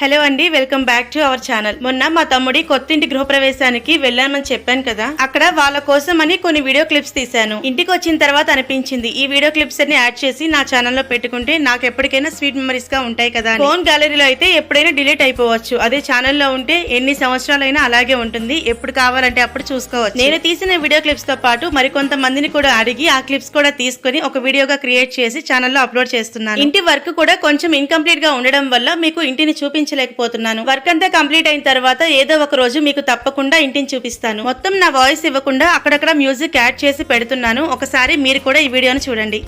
Hello అండి, welcome back to our channel. మొన్న మా తమ్ముడి కొత్తింటి గృహప్రవేశానికి వెళ్ళామని చెప్పాను కదా. అక్కడ వాళ్ళ కోసం అని కొన్ని వీడియో క్లిప్స్ తీశాను. ఇంటికి వచ్చిన తర్వాత అనిపించింది ఈ వీడియో క్లిప్స్ అన్ని యాడ్ చేసి నా ఛానల్లో పెట్టుకుంటే నాకు ఎప్పటికైనా స్వీట్ మెమరీస్ గా ఉంటాయి కదా. ఫోన్ గ్యాలరీలో అయితే ఎప్పుడైనా డిలీట్ అయిపోవచ్చు, అదే ఛానల్లో ఉంటే ఎన్ని సంవత్సరాలైనా అలాగే ఉంటుంది, ఎప్పుడు కావాలంటే అప్పుడు చూసుకోవచ్చు. నేను తీసిన వీడియో క్లిప్స్ తో పాటు మరికొంతమందిని కూడా అడిగి ఆ క్లిప్స్ కూడా తీసుకుని ఒక వీడియోగా క్రియేట్ చేసి ఛానల్లో అప్లోడ్ చేస్తున్నాను. ఇంటి వర్క్ కూడా కొంచెం ఇన్కంప్లీట్ గా ఉండడం వల్ల మీకు ఇంటిని చూపించలేకపోతున్నాను. వర్క్ అంతా కంప్లీట్ అయిన తర్వాత ఏదో ఒక రోజు మీకు తప్పకుండా ఇంటిని చూపిస్తాను. మొత్తం నా వాయిస్ ఇవ్వకుండా అక్కడక్కడ మ్యూజిక్ యాడ్ చేసి పెడుతున్నాను. ఒకసారి మీరు కూడా ఈ వీడియోను చూడండి.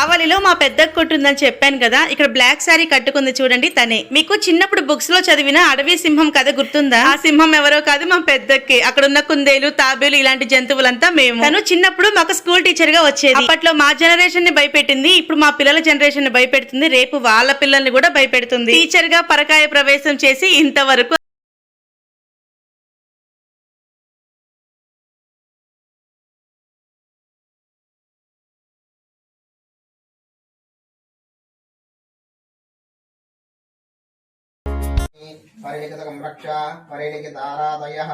కావలిలో మా పెద్దక్క కొట్టుందని చెప్పాను కదా, ఇక్కడ బ్లాక్ శారీ కట్టుకుంది చూడండి తనే. మీకు చిన్నప్పుడు బుక్స్ లో చదివిన అడవి సింహం కథ గుర్తుందా? ఆ సింహం ఎవరో కాదు, మా పెద్దక్కే. అక్కడ ఉన్న కుందేలు, తాబేలు ఇలాంటి జంతువులంతా మేము. తను చిన్నప్పుడు మాకు స్కూల్ టీచర్ గా వచ్చేది. అప్పట్లో మా జనరేషన్ ని భయపెట్టింది, ఇప్పుడు మా పిల్లల జనరేషన్ ని భయపెడుతుంది, రేపు వాళ్ళ పిల్లల్ని కూడా భయపెడుతుంది. టీచర్ గా పరకాయ ప్రవేశం చేసి ఇంతవరకు పరిలిఖితకం రక్ష పరిలిఖితారాధయః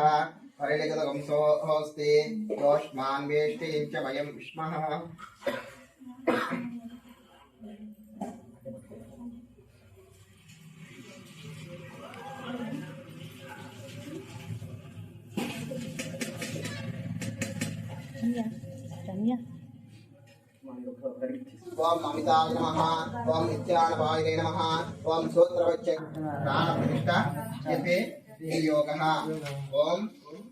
పరిలిఖితకం సోऽస్తి యోష్మాన్ వేష్టిం చ వయం విష్మః. ఓం అమితాయ నమః, ఓం నిత్యానపాయ నమః, ఓం సూత్రవచ్చ ప్రాణప్రతిష్ఠ చెప్పే యోగః. ఓం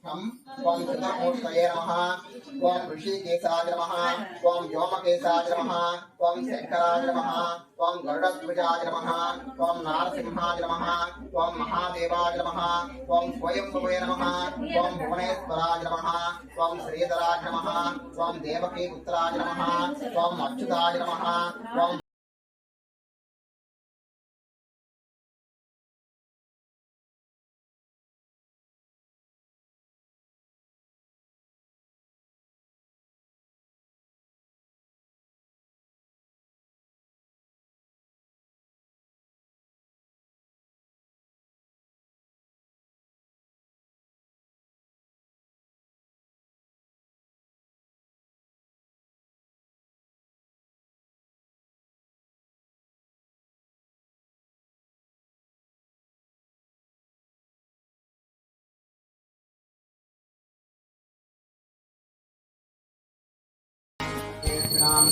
హం ఓం చతుర్మూర్తయే నమః, ఓం ఋషికేశాయ నమః, ఓం వ్యోమకేశాయ నమః, ఓం శంకరాయ నమః, ఓం గరుడధ్వజాయ నమః, ఓం నారసింహాయ నమః, ఓం మహాదేవాయ నమః, ఓం స్వయంభువే నమః, ఓం భువనేశ్వరాయ నమః, ఓం శ్రీధరాయ నమః, ఓం దేవకీపుత్రాయ నమః, ఓం అచ్యుతాయ నమః, ఓం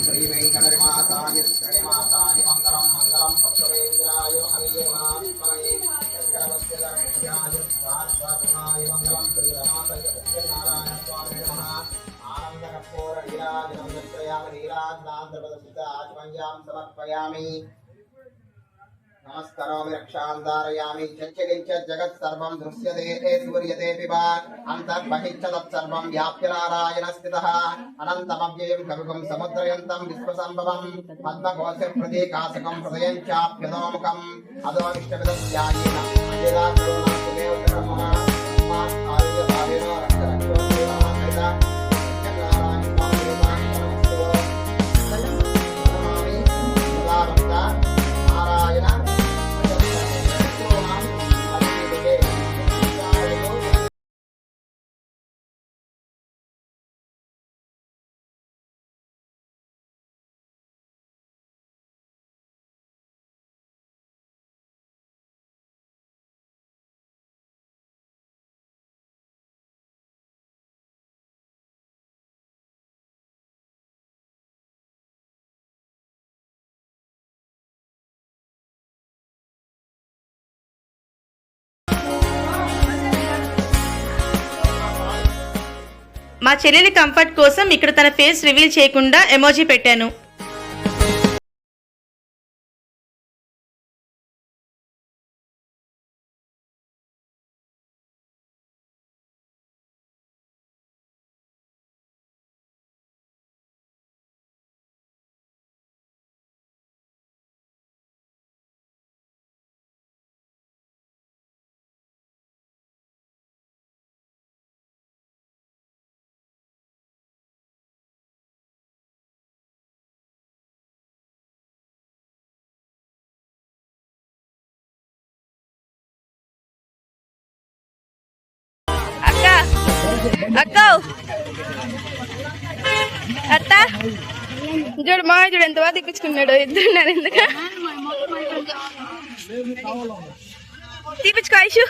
శ్రీ వెంకటరమాసాయ శ్రీమాసాయ మంగళం మంగళం పక్షవేంద్రాయ మహనీయమాత్మనే చక్రవర్తిధరణ్యాయ స్వాత్మగుణాయ మంగళం శ్రీ రమాసయ సత్యనారాయణ స్వామి నమః. ఆనందకర్పూర నీరాజనం దర్శయామి నీరాజనాంధ్రప్రదర్శిత ఆచమన్యాం సమర్పయామి. నమస్కరోమి రక్షాంధారయామి. చంచలించ జగత్ సర్వం దృశ్యతే సూర్యతే పిబ అంతర్బహిశ్చ తత్సర్వం వ్యాప్య నారాయణ స్థితః అనంతమవ్యయం కవికం సముద్రయంతం విశ్వసంభవం పద్మకోశ ప్రతీకాశకం హృదయం చాప్యదోముఖం అదో విష్ణువిద్యాయేన మా చెల్లెలి కంఫర్ట్ కోసం ఇక్కడ తన ఫేస్ రివీల్ చేయకుండా ఎమోజీ పెట్టాను. అక్క అత్త చూడు మా చూడు ఎంత బాగా తీపించుకున్నాడు. ఇద్దరున్నారు ఎందుకు తీపించుకో ఐషు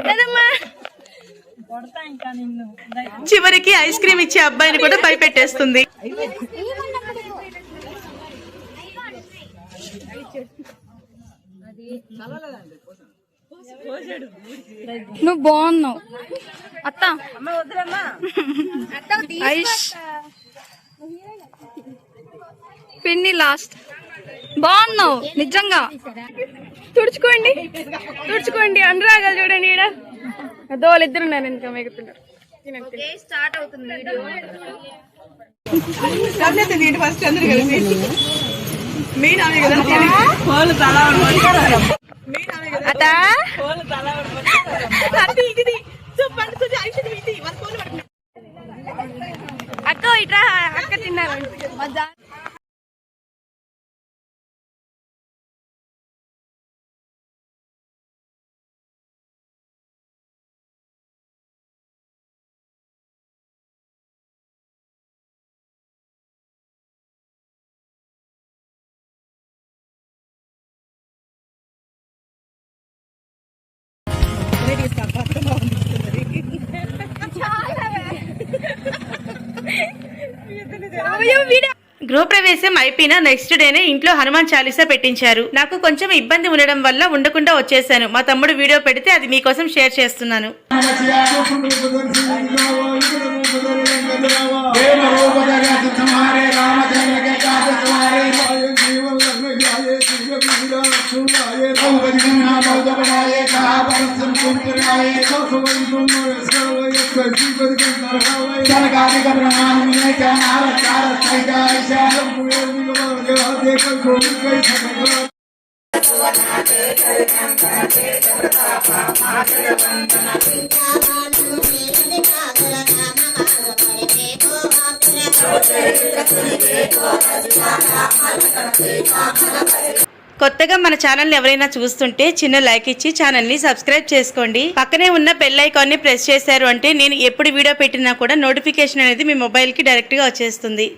కదమ్మా. చివరికి ఐస్ క్రీమ్ ఇచ్చే అబ్బాయిని కూడా భయపెట్టేస్తుంది. నువ్వు బాగున్నావు అత్త. పిన్ని లాస్ట్ బాగున్నావు నిజంగా. తుడుచుకోండి తుడుచుకోండి అనురాగాలు చూడండి. ఈడ వాళ్ళిద్దరు ఉన్నారు ఇంకా మిగుతున్నారు. స్టార్ట్ అవుతుంది వీడియో. ఫస్ట్ అందరు కలిసి మెయిన్ ఆమె కదా అక్క ఇట్రా అక్క తిన్నారు. గృహప్రవేశం అయిపోయిన నెక్స్ట్ డేనే ఇంట్లో హనుమాన్ చాలీసా పెట్టించారు. నాకు కొంచెం ఇబ్బంది ఉండడం వల్ల ఉండకుండా వచ్చేసాను. మా తమ్ముడు వీడియో పెడితే అది మీకోసం షేర్ చేస్తున్నాను. కొత్తగా మన ఛానల్ ఎవరైనా చూస్తుంటే చిన్న లైక్ ఇచ్చి ఛానల్ ని సబ్స్క్రైబ్ చేసుకోండి. పక్కనే ఉన్న బెల్ ఐకాన్ ని ప్రెస్ చేశారు అంటే నేను ఎప్పుడు వీడియో పెట్టినా కూడా నోటిఫికేషన్ అనేది మీ మొబైల్ కి డైరెక్ట్ గా వచ్చేస్తుంది.